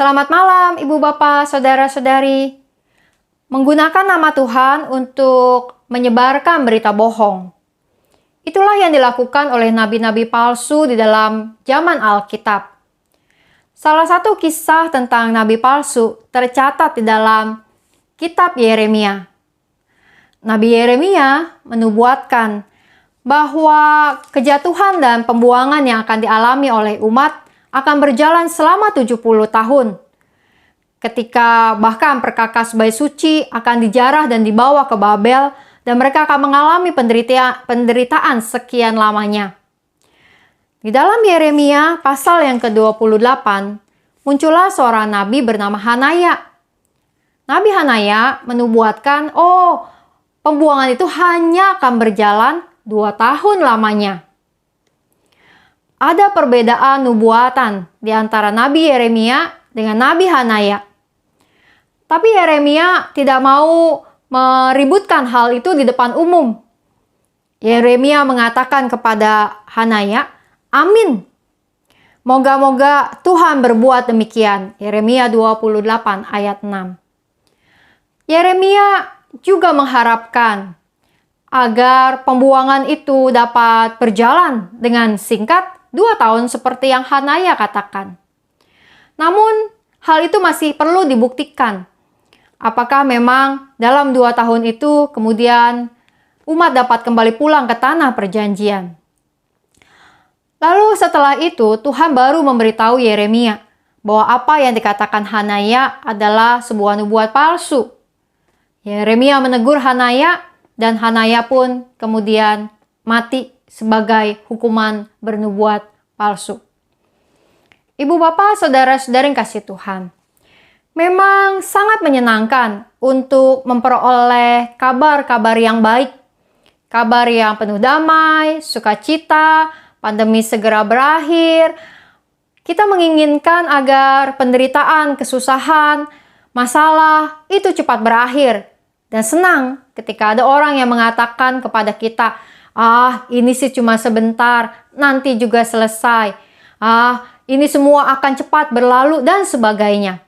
Selamat malam, Ibu Bapak, Saudara-saudari. Menggunakan nama Tuhan untuk menyebarkan berita bohong. Itulah yang dilakukan oleh nabi-nabi palsu di dalam zaman Alkitab. Salah satu kisah tentang nabi palsu tercatat di dalam kitab Yeremia. Nabi Yeremia menubuatkan bahwa kejatuhan dan pembuangan yang akan dialami oleh umat akan berjalan selama 70 tahun. Ketika bahkan perkakas bayi suci akan dijarah dan dibawa ke Babel dan mereka akan mengalami penderitaan sekian lamanya. Di dalam Yeremia pasal yang ke-28 muncullah seorang nabi bernama Hanaya. Nabi Hanaya menubuatkan, pembuangan itu hanya akan berjalan 2 tahun lamanya. Ada perbedaan nubuatan di antara Nabi Yeremia dengan Nabi Hanaya. Tapi Yeremia tidak mau meributkan hal itu di depan umum. Yeremia mengatakan kepada Hanaya, "Amin. Moga-moga Tuhan berbuat demikian." Yeremia 28 ayat 6. Yeremia juga mengharapkan agar pembuangan itu dapat berjalan dengan singkat 2 tahun seperti yang Hanaya katakan. Namun, hal itu masih perlu dibuktikan. Apakah memang dalam 2 tahun itu kemudian umat dapat kembali pulang ke tanah perjanjian? Lalu setelah itu Tuhan baru memberitahu Yeremia bahwa apa yang dikatakan Hanaya adalah sebuah nubuat palsu. Yeremia menegur Hanaya dan Hanaya pun kemudian mati sebagai hukuman bernubuat palsu. Ibu bapak, saudara-saudara yang kasih Tuhan, memang sangat menyenangkan untuk memperoleh kabar-kabar yang baik, kabar yang penuh damai, sukacita, pandemi segera berakhir. Kita menginginkan agar penderitaan, kesusahan, masalah itu cepat berakhir, dan senang ketika ada orang yang mengatakan kepada kita, ini sih cuma sebentar, nanti juga selesai. Ini semua akan cepat berlalu dan sebagainya.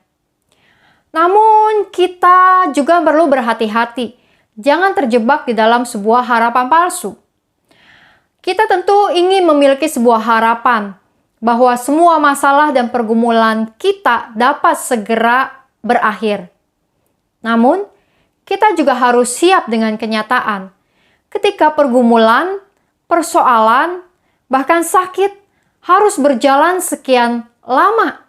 Namun kita juga perlu berhati-hati. Jangan terjebak di dalam sebuah harapan palsu. Kita tentu ingin memiliki sebuah harapan bahwa semua masalah dan pergumulan kita dapat segera berakhir. Namun, kita juga harus siap dengan kenyataan. Ketika pergumulan, persoalan, bahkan sakit harus berjalan sekian lama.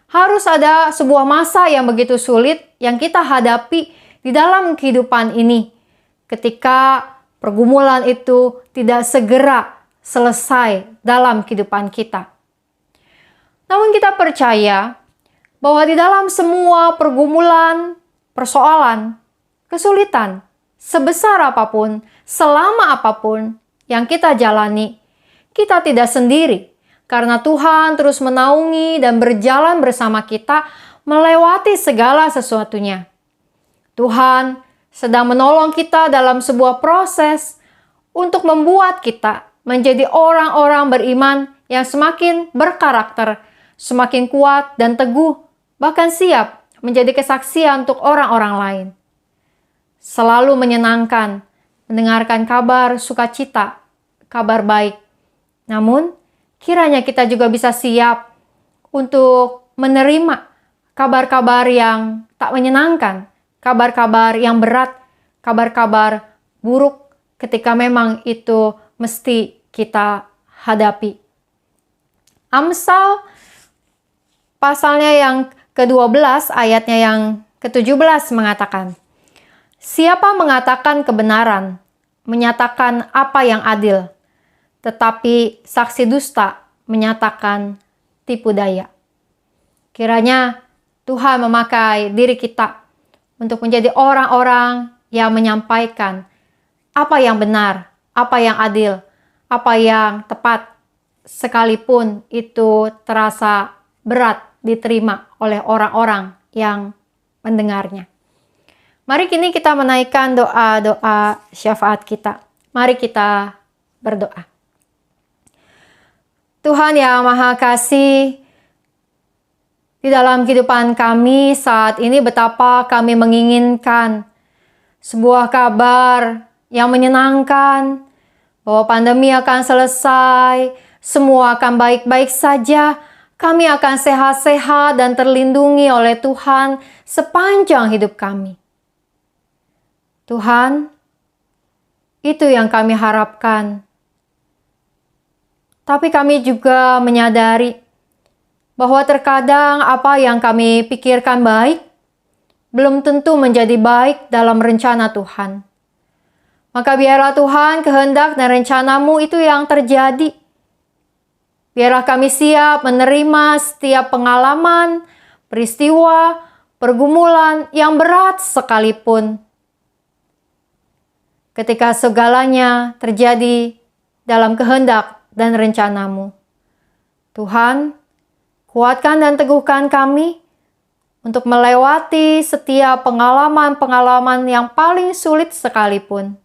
Harus ada sebuah masa yang begitu sulit yang kita hadapi di dalam kehidupan ini. Ketika pergumulan itu tidak segera selesai dalam kehidupan kita. Namun kita percaya bahwa di dalam semua pergumulan, persoalan, kesulitan, sebesar apapun, selama apapun yang kita jalani, kita tidak sendiri. Karena Tuhan terus menaungi dan berjalan bersama kita melewati segala sesuatunya. Tuhan sedang menolong kita dalam sebuah proses untuk membuat kita menjadi orang-orang beriman yang semakin berkarakter, semakin kuat dan teguh, bahkan siap menjadi kesaksian untuk orang-orang lain. Selalu menyenangkan mendengarkan kabar sukacita, kabar baik. Namun, kiranya kita juga bisa siap untuk menerima kabar-kabar yang tak menyenangkan, kabar-kabar yang berat, kabar-kabar buruk ketika memang itu mesti kita hadapi. Amsal pasalnya yang ke-12 ayatnya yang ke-17 mengatakan, "Siapa mengatakan kebenaran, menyatakan apa yang adil, tetapi saksi dusta menyatakan tipu daya." Kiranya Tuhan memakai diri kita untuk menjadi orang-orang yang menyampaikan apa yang benar, apa yang adil, apa yang tepat, sekalipun itu terasa berat diterima oleh orang-orang yang mendengarnya. Mari kini kita menaikkan doa-doa syafaat kita. Mari kita berdoa. Tuhan yang Maha Kasih, Di dalam kehidupan kami saat ini betapa kami menginginkan sebuah kabar yang menyenangkan bahwa pandemi akan selesai, semua akan baik-baik saja, kami akan sehat-sehat dan terlindungi oleh Tuhan sepanjang hidup kami. Tuhan, itu yang kami harapkan. Tapi kami juga menyadari bahwa terkadang apa yang kami pikirkan baik belum tentu menjadi baik dalam rencana Tuhan. Maka biarlah Tuhan kehendak dan rencanamu itu yang terjadi. Biarlah kami siap menerima setiap pengalaman, peristiwa, pergumulan yang berat sekalipun. Ketika segalanya terjadi dalam kehendak dan rencanamu. Tuhan, kuatkan dan teguhkan kami untuk melewati setiap pengalaman-pengalaman yang paling sulit sekalipun.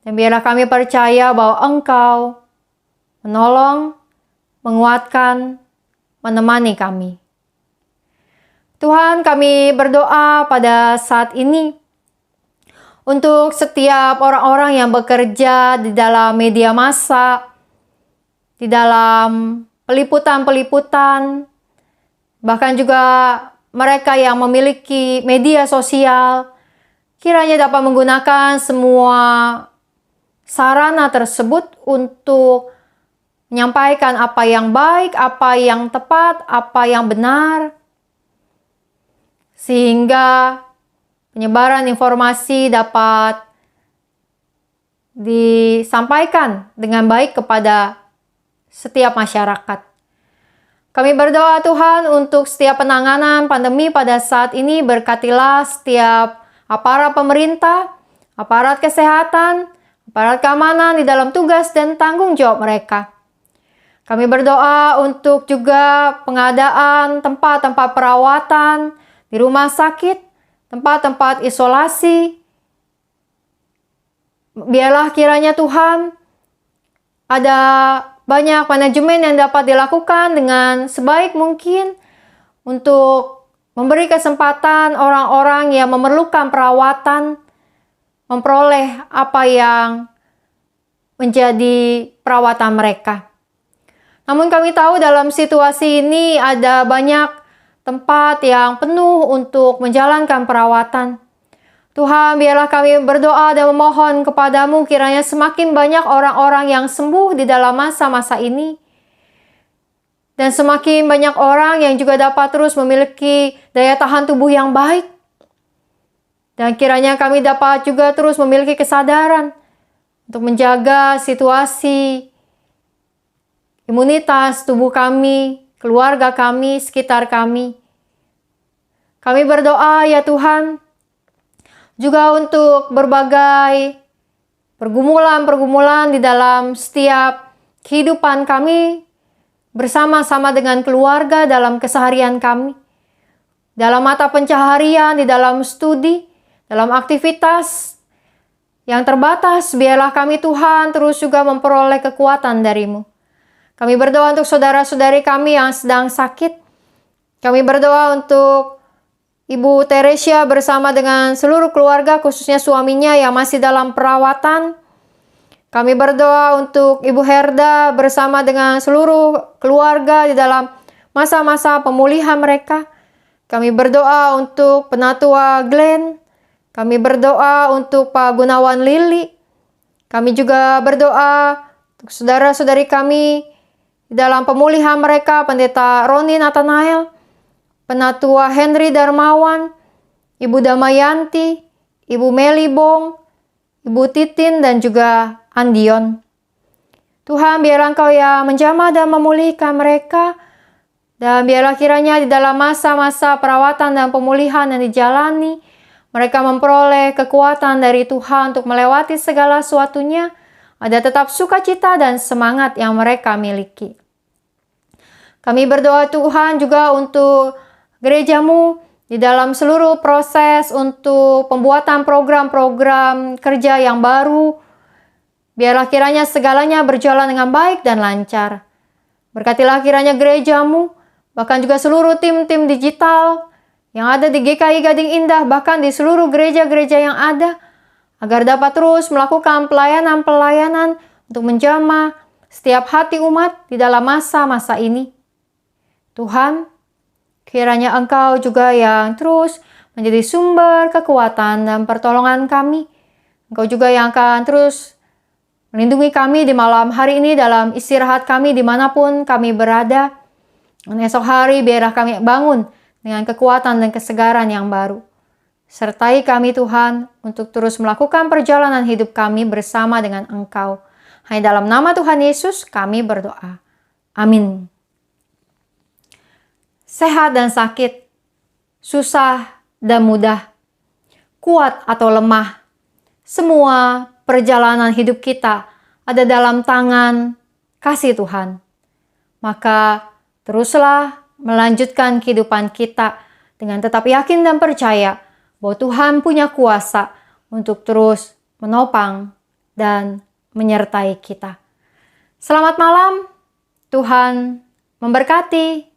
Dan biarlah kami percaya bahwa Engkau menolong, menguatkan, menemani kami. Tuhan, kami berdoa pada saat ini untuk setiap orang-orang yang bekerja di dalam media massa, di dalam peliputan-peliputan, bahkan juga mereka yang memiliki media sosial, kiranya dapat menggunakan semua sarana tersebut untuk menyampaikan apa yang baik, apa yang tepat, apa yang benar, sehingga penyebaran informasi dapat disampaikan dengan baik kepada setiap masyarakat. Kami berdoa Tuhan untuk setiap penanganan pandemi pada saat ini, berkatilah setiap aparat pemerintah, aparat kesehatan, aparat keamanan di dalam tugas dan tanggung jawab mereka. Kami berdoa untuk juga pengadaan tempat-tempat perawatan di rumah sakit, tempat-tempat isolasi. Biarlah kiranya Tuhan ada banyak manajemen yang dapat dilakukan dengan sebaik mungkin untuk memberi kesempatan orang-orang yang memerlukan perawatan memperoleh apa yang menjadi perawatan mereka. Namun kami tahu dalam situasi ini ada banyak tempat yang penuh untuk menjalankan perawatan. Tuhan, biarlah kami berdoa dan memohon kepadamu kiranya semakin banyak orang-orang yang sembuh di dalam masa-masa ini. Dan semakin banyak orang yang juga dapat terus memiliki daya tahan tubuh yang baik. Dan kiranya kami dapat juga terus memiliki kesadaran untuk menjaga situasi imunitas tubuh kami, keluarga kami, sekitar kami. Kami berdoa ya Tuhan, juga untuk berbagai pergumulan-pergumulan di dalam setiap kehidupan kami bersama-sama dengan keluarga dalam keseharian kami. Dalam mata pencaharian, di dalam studi, dalam aktivitas yang terbatas, biarlah kami Tuhan terus juga memperoleh kekuatan dari-Mu. Kami berdoa untuk saudara-saudari kami yang sedang sakit. Kami berdoa untuk Ibu Teresia bersama dengan seluruh keluarga, khususnya suaminya yang masih dalam perawatan. Kami berdoa untuk Ibu Herda bersama dengan seluruh keluarga di dalam masa-masa pemulihan mereka. Kami berdoa untuk Penatua Glenn. Kami berdoa untuk Pak Gunawan Lili. Kami juga berdoa untuk saudara-saudari kami di dalam pemulihan mereka, Pendeta Roni Nathanael, Penatua Henry Darmawan, Ibu Damayanti, Ibu Melibong, Ibu Titin, dan juga Andion. Tuhan, biarlah Engkau yang menjamah dan memulihkan mereka, dan biarlah kiranya di dalam masa-masa perawatan dan pemulihan yang dijalani, mereka memperoleh kekuatan dari Tuhan untuk melewati segala sesuatunya, ada tetap sukacita dan semangat yang mereka miliki. Kami berdoa Tuhan juga untuk gereja-Mu di dalam seluruh proses untuk pembuatan program-program kerja yang baru. Biarlah kiranya segalanya berjalan dengan baik dan lancar. Berkatilah kiranya gereja-Mu, bahkan juga seluruh tim-tim digital yang ada di GKI Gading Indah, bahkan di seluruh gereja-gereja yang ada, agar dapat terus melakukan pelayanan-pelayanan untuk menjamah setiap hati umat di dalam masa-masa ini. Tuhan, kiranya Engkau juga yang terus menjadi sumber kekuatan dan pertolongan kami. Engkau juga yang akan terus melindungi kami di malam hari ini dalam istirahat kami dimanapun kami berada. Dan esok hari biarlah kami bangun dengan kekuatan dan kesegaran yang baru. Sertai kami Tuhan untuk terus melakukan perjalanan hidup kami bersama dengan Engkau. Hanya dalam nama Tuhan Yesus kami berdoa. Amin. Sehat dan sakit, susah dan mudah, kuat atau lemah, semua perjalanan hidup kita ada dalam tangan kasih Tuhan. Maka teruslah melanjutkan kehidupan kita dengan tetap yakin dan percaya bahwa Tuhan punya kuasa untuk terus menopang dan menyertai kita. Selamat malam, Tuhan memberkati.